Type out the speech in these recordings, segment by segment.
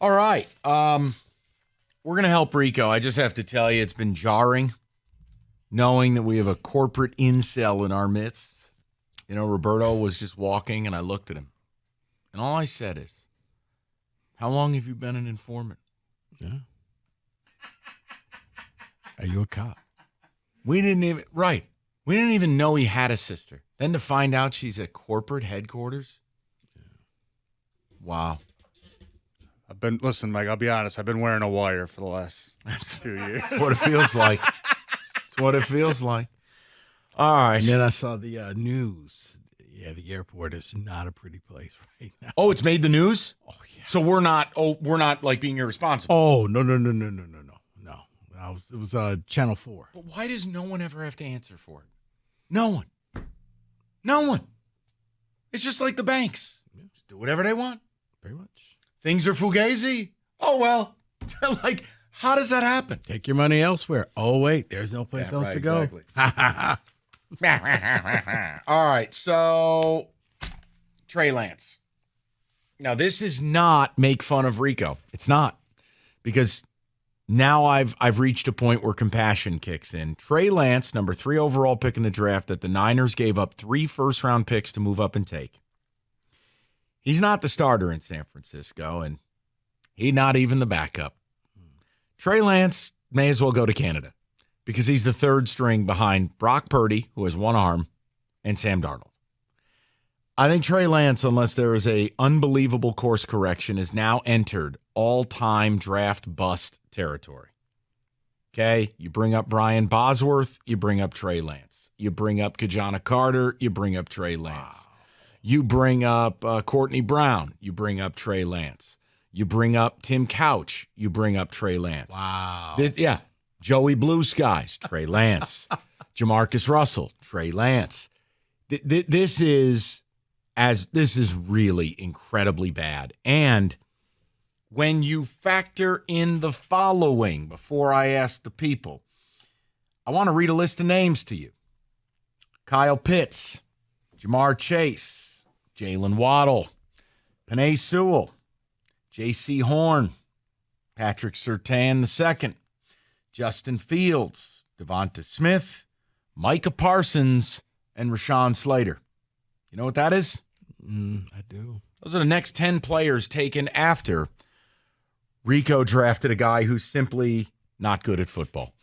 All right. We're going to help Rico. I just have to tell you, it's been jarring knowing that we have a corporate incel in our midst. You know, Roberto was just walking, and I looked at him. And all I said is, how long have you been an informant? Yeah. Are you a cop? We didn't even know he had a sister. Then to find out she's at corporate headquarters. Wow. Listen, Mike, I'll be honest. I've been wearing a wire for the last few years. That's what it feels like. It's what it feels like. All right. And then I saw the news. Yeah, the airport is not a pretty place right now. Oh, it's made the news? Oh, yeah. So we're not like being irresponsible. Oh, no. It was Channel 4. But why does no one ever have to answer for it? No one. It's just like the banks. Just do whatever they want. Very much. Things are fugazi. Oh, well. Like, how does that happen? Take your money elsewhere. Oh, wait, there's no place else to go. All right, so Trey Lance. Now, this is not make fun of Rico. It's not. Because now I've reached a point where compassion kicks in. Trey Lance, number 3 overall pick in the draft that the Niners gave up 3 first-round picks to move up and take. He's not the starter in San Francisco, and he's not even the backup. Trey Lance may as well go to Canada because he's the third string behind Brock Purdy, who has 1 arm, and Sam Darnold. I think Trey Lance, unless there is a unbelievable course correction, is now entered all-time draft bust territory. Okay? You bring up Brian Bosworth, you bring up Trey Lance. You bring up Kajana Carter, you bring up Trey Lance. Wow. You bring up Courtney Brown, you bring up Trey Lance. You bring up Tim Couch, you bring up Trey Lance. Wow. Joey Blue Skies, Trey Lance. Jamarcus Russell, Trey Lance. This is really incredibly bad. And when you factor in the following, before I ask the people, I want to read a list of names to you. Kyle Pitts, Jamar Chase, Jalen Waddle, Penei Sewell, J.C. Horn, Patrick Surtain II, Justin Fields, Devonta Smith, Micah Parsons, and Rashawn Slater. You know what that is? I do. Those are the next 10 players taken after Rico drafted a guy who's simply not good at football.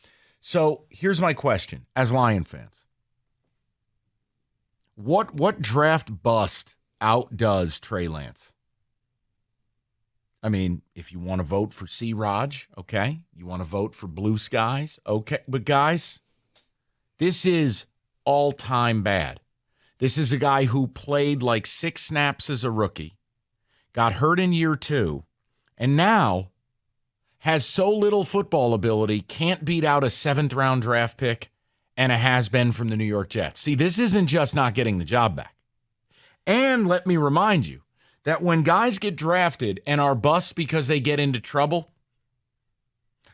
So here's my question as Lion fans. What draft bust outdoes Trey Lance? I mean, if you want to vote for C. Raj, okay. You want to vote for Blue Skies, okay. But guys, this is all-time bad. This is a guy who played like 6 snaps as a rookie, got hurt in year 2, and now has so little football ability, can't beat out a 7th-round draft pick and a has-been from the New York Jets. See, this isn't just not getting the job back. And let me remind you that when guys get drafted and are busts because they get into trouble,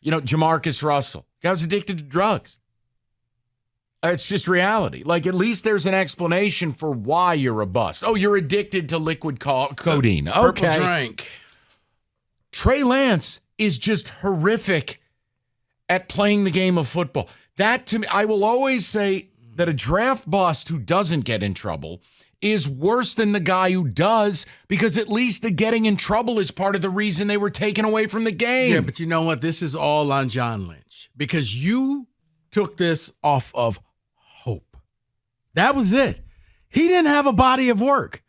you know, Jamarcus Russell, guy was addicted to drugs. It's just reality. Like, at least there's an explanation for why you're a bust. Oh, you're addicted to liquid codeine. Okay. Purple drink. Trey Lance is just horrific at playing the game of football. That, to me, I will always say that a draft bust who doesn't get in trouble is worse than the guy who does, because at least the getting in trouble is part of the reason they were taken away from the game. Yeah, but you know what? This is all on John Lynch, because you took this off of hope. That was it. He didn't have a body of work.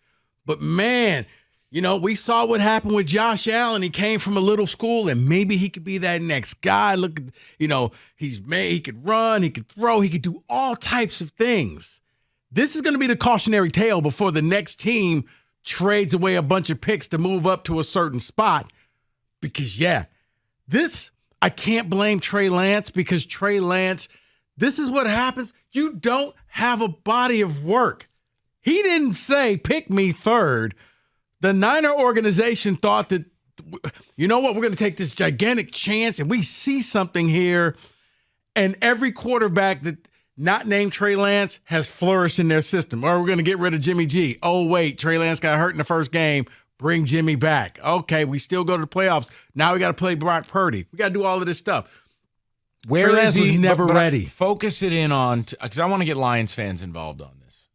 But man, you know, we saw what happened with Josh Allen. He came from a little school, and maybe he could be that next guy. Look, you know, he could run, he could throw, he could do all types of things. This is going to be the cautionary tale before the next team trades away a bunch of picks to move up to a certain spot. Because, yeah, I can't blame Trey Lance, because Trey Lance, this is what happens. You don't have a body of work. He didn't say, pick me third. The Niner organization thought that, you know what, we're going to take this gigantic chance and we see something here. And every quarterback that not named Trey Lance has flourished in their system. Or we're going to get rid of Jimmy G. Oh, wait, Trey Lance got hurt in the first game. Bring Jimmy back. Okay, we still go to the playoffs. Now we got to play Brock Purdy. We got to do all of this stuff. Where Trey is Lance was he? never ready. Focus it in on, because I want to get Lions fans involved on this.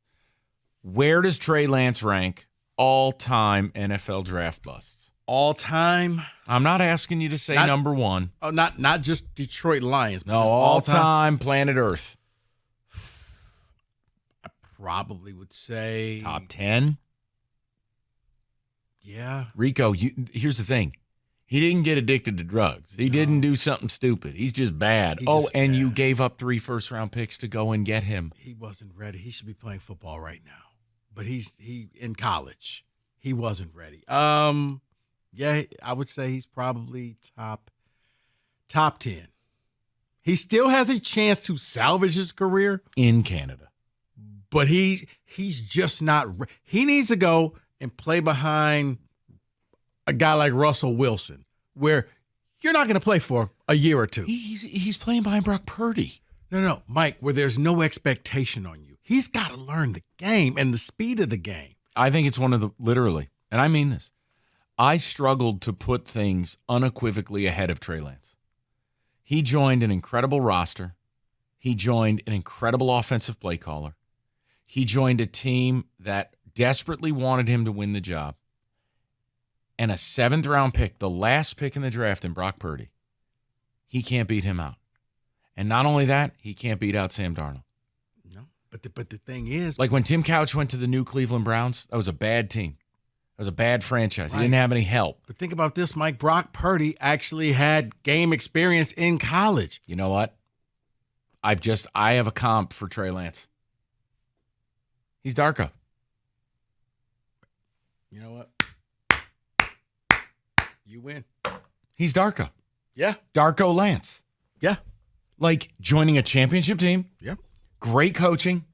Where does Trey Lance rank all-time NFL draft busts? All time? I'm not asking you to say number one. Oh, not just Detroit Lions, but No, just all time planet Earth. I probably would say Top 10? Yeah. Rico, here's the thing. He didn't get addicted to drugs. He didn't do something stupid. He's just bad. And you gave up 3 first-round picks to go and get him. He wasn't ready. He should be playing football right now. But he in college. He wasn't ready. Yeah, I would say he's probably top 10. He still has a chance to salvage his career In Canada. but he's just not. He needs to go and play behind a guy like Russell Wilson, where you're not going to play for a year or two. He's playing behind Brock Purdy. No, Mike, where there's no expectation on you. He's got to learn the game and the speed of the game. I think it's one of the, literally, and I mean this, I struggled to put things unequivocally ahead of Trey Lance. He joined an incredible roster. He joined an incredible offensive play caller. He joined a team that desperately wanted him to win the job. And a 7th-round pick, the last pick in the draft in Brock Purdy, he can't beat him out. And not only that, he can't beat out Sam Darnold. No, but the thing is, like when Tim Couch went to the new Cleveland Browns, that was a bad team. That was a bad franchise. Right. He didn't have any help. But think about this, Mike. Brock Purdy actually had game experience in college. You know what? I have a comp for Trey Lance. He's Darko. You know what? You win. He's Darko. Yeah. Darko Lance. Yeah. Like joining a championship team. Yeah. Great coaching.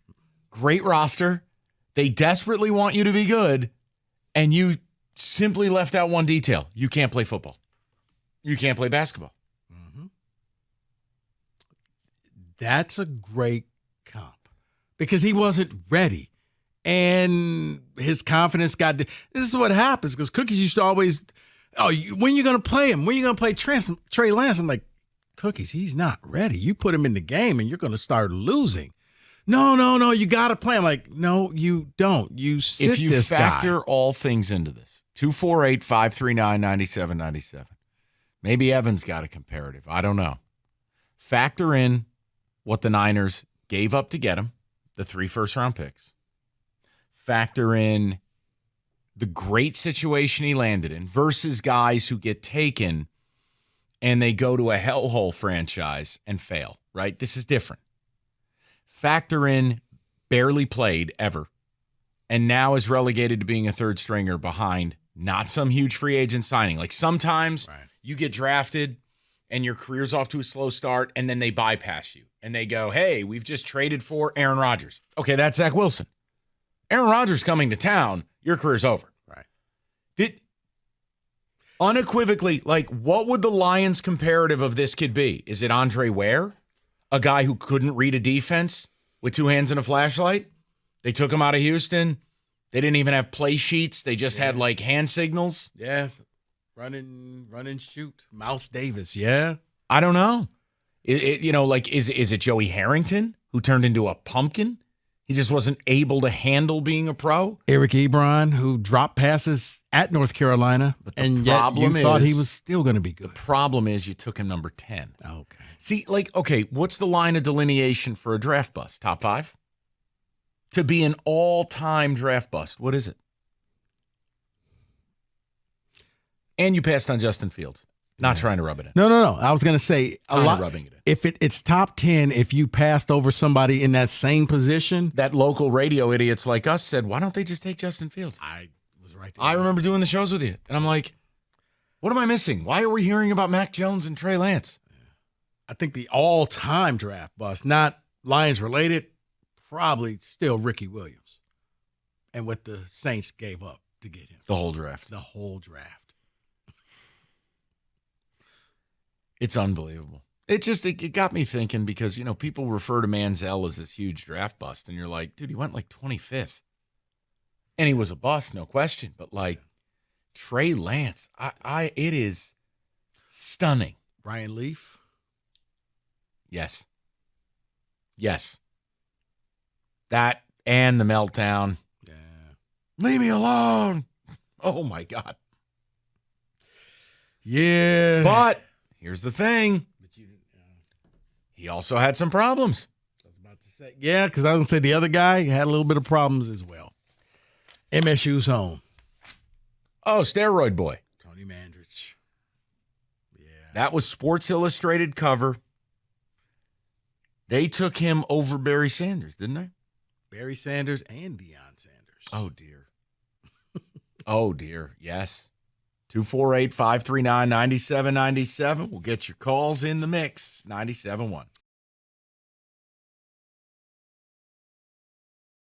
Great roster. They desperately want you to be good. And you simply left out one detail. You can't play football. You can't play basketball. Mm-hmm. That's a great comp because he wasn't ready. And his confidence got. This is what happens because Cookies used to always, when you going to play him? When you going to play Trey Lance? I'm like, Cookies, he's not ready. You put him in the game and you're going to start losing. No, you got to play. I'm like, no, you don't. You sit if you this factor guy. all things into this, 248-539-9797. Maybe Evan's got a comparative. I don't know. Factor in what the Niners gave up to get him, the 3 first-round picks. Factor in the great situation he landed in versus guys who get taken and they go to a hellhole franchise and fail, right? This is different. Factor in barely played ever and now is relegated to being a third stringer behind not some huge free agent signing. Like sometimes you get drafted and your career's off to a slow start and then they bypass you and they go, hey, we've just traded for Aaron Rodgers. Okay, that's Zach Wilson. Aaron Rodgers coming to town, your career's over. Right. Unequivocally, like, what would the Lions' comparative of this kid be? Is it Andre Ware, a guy who couldn't read a defense with 2 hands and a flashlight? They took him out of Houston. They didn't even have play sheets. They just had, like, hand signals. Yeah, run and shoot. Mouse Davis, yeah. I don't know. Is it Joey Harrington who turned into a pumpkin? He just wasn't able to handle being a pro. Eric Ebron, who dropped passes at North Carolina, and yet you thought he was still going to be good. The problem is you took him number 10. Okay. See, what's the line of delineation for a draft bust? Top 5? To be an all-time draft bust, what is it? And you passed on Justin Fields. Not trying to rub it in. No. I was going to say a lot. Rubbing it in. If it's top 10, if you passed over somebody in that same position. That local radio idiots like us said, why don't they just take Justin Fields? I was right there. I remember doing the shows with you. And I'm like, what am I missing? Why are we hearing about Mac Jones and Trey Lance? I think the all-time draft bust, not Lions related, probably still Ricky Williams. And what the Saints gave up to get him. The whole draft. The whole draft. It's unbelievable. It got me thinking because, people refer to Manziel as this huge draft bust. And you're like, dude, he went like 25th. And he was a bust, no question. But Trey Lance. It is stunning. Brian Leaf. Yes. That and the meltdown. Yeah. Leave me alone. Oh, my God. Yeah. But here's the thing. He also had some problems. I was about to say, yeah, because I was going to say the other guy had a little bit of problems as well. MSU's home. Oh, steroid boy. Tony Mandrich. Yeah. That was Sports Illustrated cover. They took him over Barry Sanders, didn't they? Barry Sanders and Deion Sanders. Oh, dear. Oh, dear. Yes. 248-539-9797. We'll get your calls in the mix. 97.1.